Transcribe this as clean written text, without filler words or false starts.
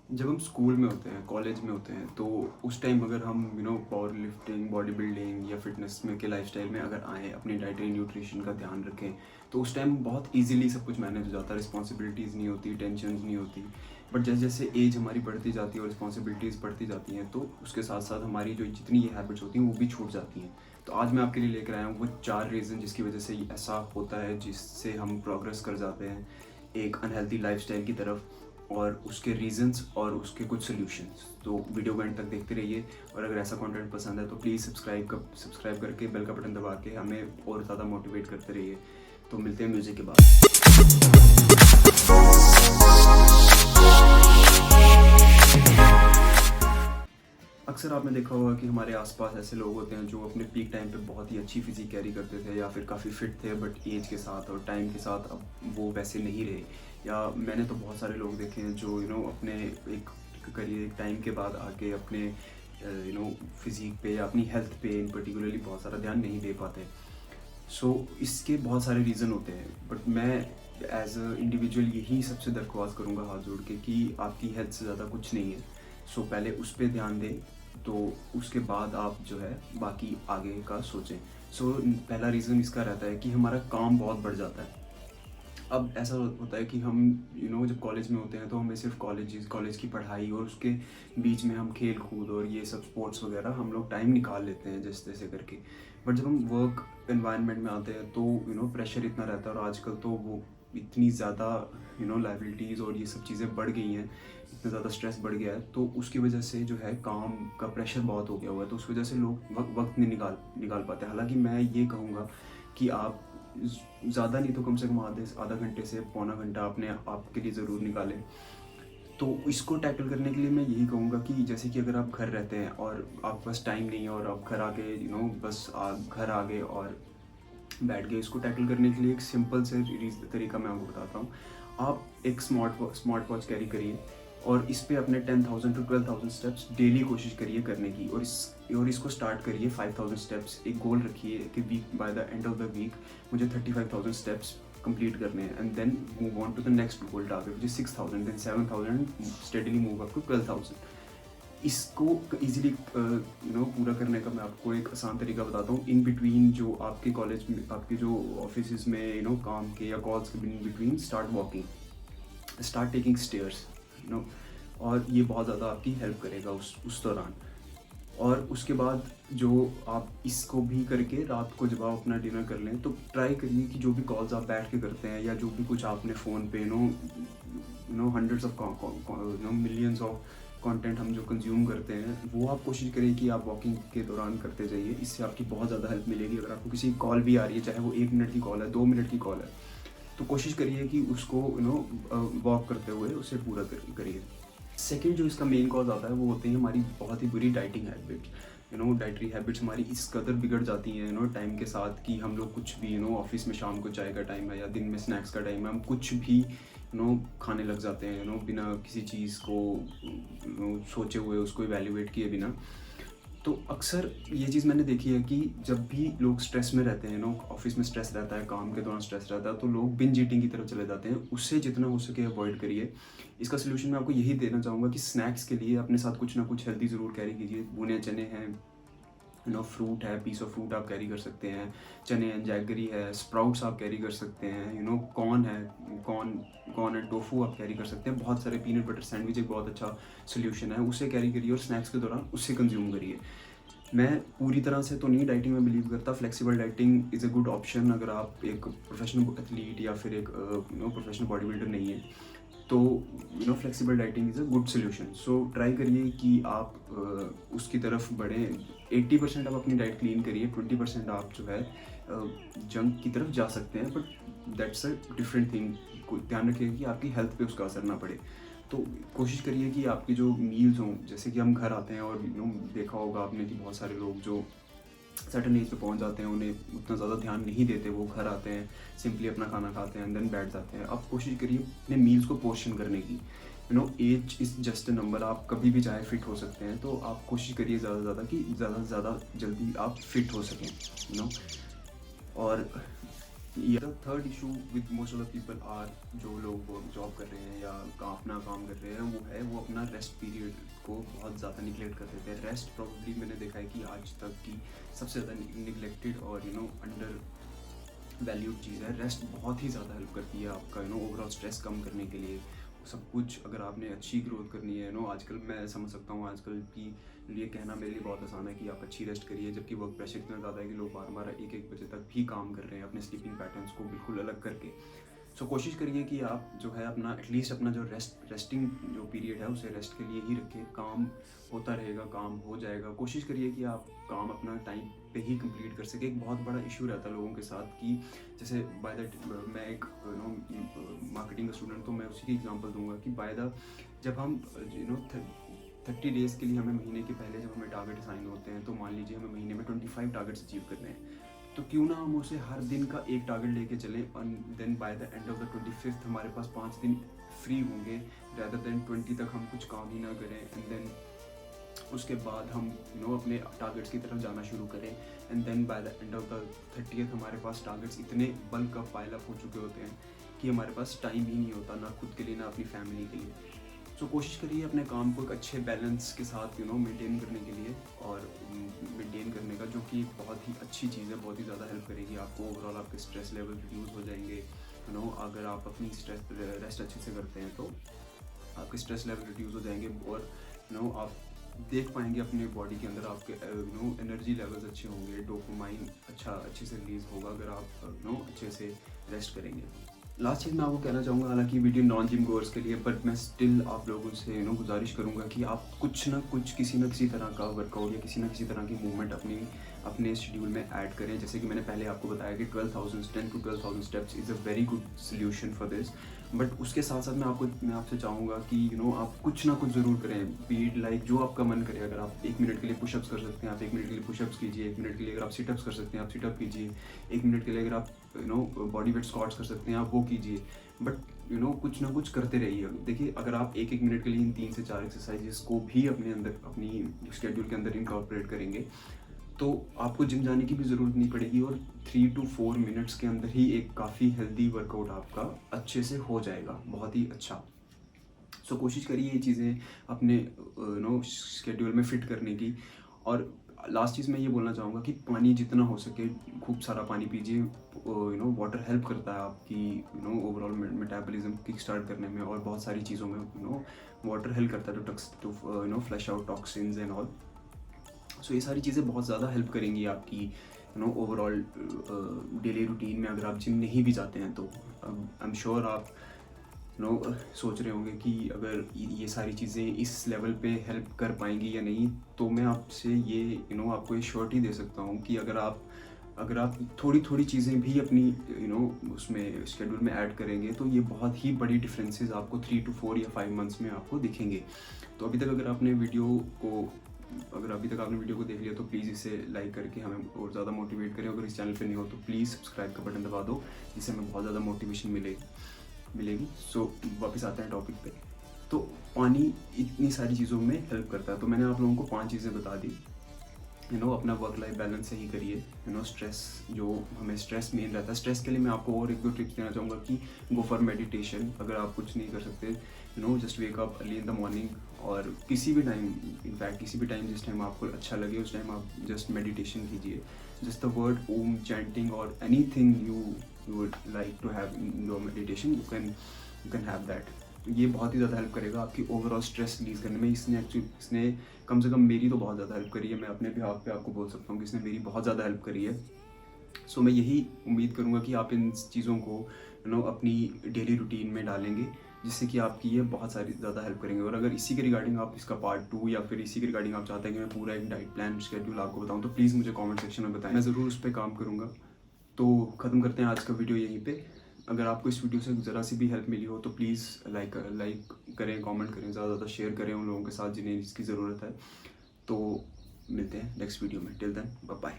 जब हम स्कूल में होते हैं, कॉलेज में होते हैं, तो उस टाइम अगर हम पावर लिफ्टिंग, बॉडी बिल्डिंग या फिटनेस में के लाइफस्टाइल में अगर आएँ, अपनी डाइटरी न्यूट्रिशन का ध्यान रखें, तो उस टाइम बहुत ईज़िली सब कुछ मैनेज हो जाता है, रिस्पॉन्सिबिलिटीज़ नहीं होती, टेंशन्स नहीं होती। बट जैसे-जैसे एज हमारी बढ़ती जाती है और रिस्पॉन्सिबिलिटीज़ बढ़ती जाती हैं, तो उसके साथ-साथ हमारी जो जितनी ये हैबिट्स होती हैं, वो भी छूट जाती हैं। तो आज मैं आपके लिए लेकर आया हूँ वो 4 रीज़न जिसकी वजह से ऐसा होता है, जिससे हम प्रोग्रेस कर जाते हैं एक अनहेल्दी लाइफ़स्टाइल की तरफ, और उसके रीज़न्स और उसके कुछ सॉल्यूशंस। तो वीडियो को एंड तक देखते रहिए, और अगर ऐसा कंटेंट पसंद है तो प्लीज़ सब्सक्राइब करके बेल का बटन दबा के हमें और ज़्यादा मोटिवेट करते रहिए। तो मिलते हैं म्यूज़िक के बाद। अक्सर आपने देखा होगा कि हमारे आसपास ऐसे लोग होते हैं जो अपने पीक टाइम पे बहुत ही अच्छी फिजिक कैरी करते थे, या फिर काफ़ी फिट थे, बट एज के साथ और टाइम के साथ अब वो वैसे नहीं रहे। या मैंने तो बहुत सारे लोग देखे हैं जो अपने एक करियर एक टाइम के बाद आके अपने फिजिक पे या अपनी हेल्थ पे इन पर्टिकुलरली बहुत सारा ध्यान नहीं दे पाते। सो इसके बहुत सारे रीज़न होते हैं, बट मैं एज अ इंडिविजुअल यही सबसे दरख्वास्त करूँगा हाथ जोड़ के कि आपकी हेल्थ से ज़्यादा कुछ नहीं है। सो पहले उस पे ध्यान दें, तो उसके बाद आप जो है बाकी आगे का सोचें। सो पहला रीज़न इसका रहता है कि हमारा काम बहुत बढ़ जाता है। अब ऐसा होता है कि हम जब कॉलेज में होते हैं तो हमें सिर्फ कॉलेज की पढ़ाई और उसके बीच में हम खेल कूद और ये सब स्पोर्ट्स वगैरह हम लोग टाइम निकाल लेते हैं जैसे तैसे करके। बट जब हम वर्क एनवायरनमेंट में आते हैं तो प्रेशर इतना रहता है, और आजकल तो वो इतनी ज़्यादा लाइबिलिटीज़ और ये सब चीज़ें बढ़ गई हैं, इतना ज़्यादा स्ट्रेस बढ़ गया है, तो उसकी वजह से जो है काम का प्रेशर बहुत हो गया हुआ है, तो उस वजह से लोग वक्त नहीं निकाल पाते। हालांकि मैं ये कहूँगा कि आप ज़्यादा नहीं तो कम से कम आधा घंटे से पौना घंटा अपने आप के लिए ज़रूर निकालें। तो इसको टैकल करने के लिए मैं यही कहूँगा कि जैसे कि अगर आप घर रहते हैं और आपके पास टाइम नहीं है, और आप घर आके बस घर आ गए और बैठ गए, इसको टैकल करने के लिए एक सिंपल से तरीका मैं आपको बताता हूँ। आप एक स्मार्ट वॉच कैरी करिए, और इस पे अपने 10,000 टू 12,000 स्टेप्स डेली कोशिश करिए करने की, और इसको स्टार्ट करिए 5,000 स्टेप्स। एक गोल रखिए कि week by the end of the week मुझे 35,000 स्टेप्स कंप्लीट करने हैं, and then move on to the next goal target which is 6,000, then 7,000, steadily move up to 12,000। इसको ईजिली पूरा करने का मैं आपको एक आसान तरीका बताता हूँ। इन बिटवीन जो आपके कॉलेज में, आपके जो ऑफिस में काम के या कॉल्स के in between, start walking, start taking stairs, और ये बहुत ज़्यादा आपकी हेल्प करेगा उस दौरान। और उसके बाद जो आप इसको भी करके रात को जब आप अपना डिनर कर लें, तो ट्राई करिए कि जो भी कॉल्स आप बैठ के करते हैं, या जो भी कुछ आपने फ़ोन पे hundreds of millions of content हम जो कंज्यूम करते हैं, वो आप कोशिश करिए कि आप वॉकिंग के दौरान करते जाइए। इससे आपकी बहुत ज़्यादा हेल्प मिलेगी। अगर आपको किसी कॉल भी आ रही है, चाहे वो 1 मिनट की कॉल है, 2 मिनट की कॉल है, तो कोशिश करिए कि उसको वॉक करते हुए उसे पूरा करिए। सेकंड जो इसका मेन कॉज आता है, वो होते हैं हमारी बहुत ही बुरी डाइटिंग हैबिट। डाइटरी हैबिट्स हमारी इस कदर बिगड़ जाती हैं टाइम के साथ, कि हम लोग कुछ भी ऑफिस में शाम को चाय का टाइम है या दिन में स्नैक्स का टाइम है, हम कुछ भी खाने लग जाते हैं बिना किसी चीज़ को सोचे हुए, उसको इवैल्यूएट किए बिना। तो अक्सर ये चीज़ मैंने देखी है कि जब भी लोग स्ट्रेस में रहते हैं, ऑफिस में स्ट्रेस रहता है, काम के दौरान स्ट्रेस रहता है, तो लोग बिंज ईटिंग की तरफ चले जाते हैं। उससे जितना हो सके अवॉइड करिए। इसका सोल्यूशन मैं आपको यही देना चाहूँगा कि स्नैक्स के लिए अपने साथ कुछ ना कुछ हेल्दी ज़रूर कैरी कीजिए। भुने चने हैं, फ्रूट है, पीस ऑफ फ्रूट आप कैरी कर सकते हैं, चने हैं, जैगरी है, स्प्राउट्स आप कैरी कर सकते हैं, कॉर्न है, कॉर्न एंड टोफू आप कैरी कर सकते हैं। बहुत सारे पीनट बटर सैंडविच एक बहुत अच्छा सोल्यूशन है, उसे कैरी करिए और स्नैक्स के दौरान उससे कंज्यूम करिए। मैं पूरी तरह से तो नहीं डाइटिंग में बिलीव करता। Flexible dieting is a good option अगर आप एक प्रोफेशनल एथलीट या फिर एक प्रोफेशनल बॉडी बिल्डर नहीं है, तो flexible dieting is a good solution. So try करिए कि आप उसकी तरफ बढ़ें। 80% आप अपनी डाइट क्लीन करिए, 20% आप जो है जंक की तरफ जा सकते हैं, but that's a different thing. ध्यान रखिए कि आपकी हेल्थ पे उसका असर ना पड़े। तो कोशिश करिए कि आपकी जो मील्स हों, जैसे कि हम घर आते हैं और देखा होगा आपने कि बहुत सारे लोग जो सर्टन एज पे पहुंच जाते हैं, उन्हें उतना ज़्यादा ध्यान नहीं देते। वो घर आते हैं, सिंपली अपना खाना खाते हैं एंड देन बैठ जाते हैं। आप कोशिश करिए अपने मील्स को पोर्शन करने की। Age is just a number. आप कभी भी चाहे फिट हो सकते हैं, तो आप कोशिश करिए ज़्यादा से ज़्यादा कि ज़्यादा से ज़्यादा जल्दी आप फिट हो सकें। और the third issue with most of the people are, जो लोग जॉब कर रहे हैं या अपना काम कर रहे हैं, वो अपना रेस्ट पीरियड को बहुत ज़्यादा निगलेक्ट कर देते हैं। रेस्ट प्रॉब्ली मैंने देखा है कि आज तक की सबसे ज़्यादा निगलेक्टेड और अंडर वैल्यूड चीज़ है। रेस्ट बहुत ही ज़्यादा हेल्प करती है आपका ओवरऑल स्ट्रेस कम करने के लिए। सब कुछ अगर आपने अच्छी ग्रोथ करनी है आजकल मैं समझ सकता हूँ, आजकल की ये कहना मेरे लिए बहुत आसान है कि आप अच्छी रेस्ट करिए, जबकि वर्क प्रेशर इतना ज़्यादा है कि लोग बार बार एक एक बजे तक भी काम कर रहे हैं अपने स्लीपिंग पैटर्न्स को बिल्कुल अलग करके। सो कोशिश करिए कि आप जो है अपना एटलीस्ट अपना जो रेस्टिंग जो पीरियड है उसे रेस्ट के लिए ही रखें। काम होता रहेगा, काम हो जाएगा। कोशिश करिए कि आप काम अपना टाइम पे ही कंप्लीट कर सके। एक बहुत बड़ा इशू रहता है लोगों के साथ कि जैसे बाय द मैं एक मार्केटिंग का स्टूडेंट, तो मैं उसी की एग्जांपल दूंगा कि बाय द जब हम 30 डेज़ के लिए हमें महीने के पहले जब हमें टारगेट असाइन होते हैं, तो मान लीजिए हमें महीने में 25 टारगेट्स अचीव करने हैं, तो क्यों ना हम उसे हर दिन का एक टारगेट लेके चलें and then by the end of the 25th हमारे पास 5 दिन फ्री होंगे, रैदर देन 20 तक हम कुछ काम ही ना करें एंड देन उसके बाद हम अपने टारगेट्स की तरफ जाना शुरू करें and then by the end of the 30th हमारे पास टारगेट्स इतने बल्क अप पाइल अप हो चुके होते हैं कि हमारे पास टाइम ही नहीं होता, ना खुद के लिए ना अपनी फैमिली के लिए। सो कोशिश करिए अपने काम को एक अच्छे बैलेंस के साथ मेंटेन करने के लिए और मेंटेन करने का, जो कि एक बहुत ही अच्छी चीज़ है, बहुत ही ज़्यादा हेल्प करेगी आपको। ओवरऑल आपके स्ट्रेस लेवल रिड्यूस हो जाएंगे। अगर आप अपनी रेस्ट अच्छे से करते हैं तो आपके स्ट्रेस लेवल रिड्यूस हो जाएंगे और आप देख पाएंगे अपने बॉडी के अंदर आपके एनर्जी लेवल्स अच्छे होंगे, डोपामाइन अच्छे से रिलीज होगा अगर आप अच्छे से रेस्ट करेंगे। लास्ट चीज़ मैं आपको कहना चाहूँगा, हालांकि वीडियो नॉन जिम गोअर्स के लिए, बट मैं स्टिल आप लोगों से गुजारिश करूँगा कि आप कुछ ना कुछ किसी न किसी तरह का वर्कआउट या किसी न किसी तरह की मूवमेंट अपने शेड्यूल में ऐड करें। जैसे कि मैंने पहले आपको बताया कि 10 to 12,000 steps is a very good solution for this. But उसके साथ साथ मैं आपसे चाहूँगा कि आप कुछ ना कुछ ज़रूर करें, बीट लाइक जो आपका मन करे। अगर आप 1 मिनट के लिए पुशअप्स कर सकते हैं, आप 1 मिनट के लिए पुशअप्स कीजिए। 1 मिनट के लिए अगर आप सिटअप्स कर सकते हैं, आप सिटअप कीजिए। 1 मिनट के लिए अगर आप बॉडी वेट स्क्वाट्स कर सकते हैं, आप वो कीजिए। बट कुछ ना कुछ करते रहिए। देखिए, अगर आप 1 मिनट के लिए इन 3 से 4 एक्सरसाइजेस को भी अपनी शेड्यूल के अंदर इनकॉर्पोरेट करेंगे, तो आपको जिम जाने की भी ज़रूरत नहीं पड़ेगी और 3 to 4 मिनट्स के अंदर ही एक काफ़ी हेल्दी वर्कआउट आपका अच्छे से हो जाएगा, बहुत ही अच्छा। सो कोशिश करिए ये चीज़ें अपने शेड्यूल में फिट करने की। और लास्ट चीज़ मैं ये बोलना चाहूँगा कि पानी जितना हो सके खूब सारा पानी पीजिए। वाटर हेल्प करता है आपकी ओवरऑल मेटाबॉलिज्म किक स्टार्ट करने में और बहुत सारी चीज़ों में वाटर हेल्प करता है to flush out toxins and all. So ये सारी चीज़ें बहुत ज़्यादा हेल्प करेंगी आपकी ओवरऑल डेली रूटीन में। अगर आप जिम नहीं भी जाते हैं तो आई एम श्योर आप सोच रहे होंगे कि अगर ये सारी चीज़ें इस लेवल पे हेल्प कर पाएंगी या नहीं। तो मैं आपसे ये आपको ये श्योरिटी दे सकता हूँ कि अगर आप थोड़ी चीज़ें भी अपनी उसमें शेड्यूल में ऐड करेंगे तो ये बहुत ही बड़ी डिफरेंसेस आपको 3 to 4 या 5 मंथ्स में आपको दिखेंगे। तो अभी तक अगर आपने वीडियो को देख लिया तो प्लीज़ इसे लाइक करके हमें और ज़्यादा मोटिवेट करें। अगर इस चैनल पे नहीं हो तो प्लीज़ सब्सक्राइब का बटन दबा दो, जिससे हमें बहुत ज़्यादा मोटिवेशन मिलेगी। सो वापस आते हैं टॉपिक पे। तो पानी इतनी सारी चीज़ों में हेल्प करता है। तो मैंने आप लोगों को 5 चीज़ें बता दी। अपना वर्क लाइफ बैलेंस सही करिए। स्ट्रेस जो हमें स्ट्रेस मेन रहता है, स्ट्रेस के लिए मैं आपको और 1-2 टिप्स देना चाहूँगा कि गो फॉर मेडिटेशन। अगर आप कुछ नहीं कर सकते just wake up early in the morning और किसी भी टाइम जिस टाइम आपको अच्छा लगे उस टाइम आप जस्ट मेडिटेशन कीजिए। Just the word Om chanting और anything you would like to have in your meditation, you can have that. ये बहुत ही ज़्यादा हेल्प करेगा आपकी ओवरऑल स्ट्रेस रिलीज़ करने में। इसने कम से कम मेरी तो बहुत ज़्यादा हेल्प करी है। मैं अपने बिहाफ पे आपको बोल सकता हूँ कि इसने मेरी बहुत ज़्यादा हेल्प करी है। सो मैं यही उम्मीद करूँगा कि आप इन चीज़ों को अपनी डेली रूटीन में डालेंगे, जिससे कि आपकी ये बहुत सारी ज़्यादा हेल्प करेंगे। और अगर इसी के रिगार्डिंग आप इसका पार्ट 2 या फिर इसी के रिगार्डिंग आप चाहते हैं कि मैं पूरा एक डाइट प्लान शेड्यूल आपको बताऊँ, तो प्लीज़ मुझे कमेंट सेक्शन में बताएं, मैं ज़रूर उस पर काम करूँगा। तो ख़त्म करते हैं आज का वीडियो यहीं पे। अगर आपको इस वीडियो से ज़रा सी भी हेल्प मिली हो तो प्लीज़ लाइक करें, कमेंट करें, ज़्यादा शेयर करें उन लोगों के साथ जिन्हें इसकी ज़रूरत है। तो मिलते हैं नेक्स्ट वीडियो में। Till then bye bye.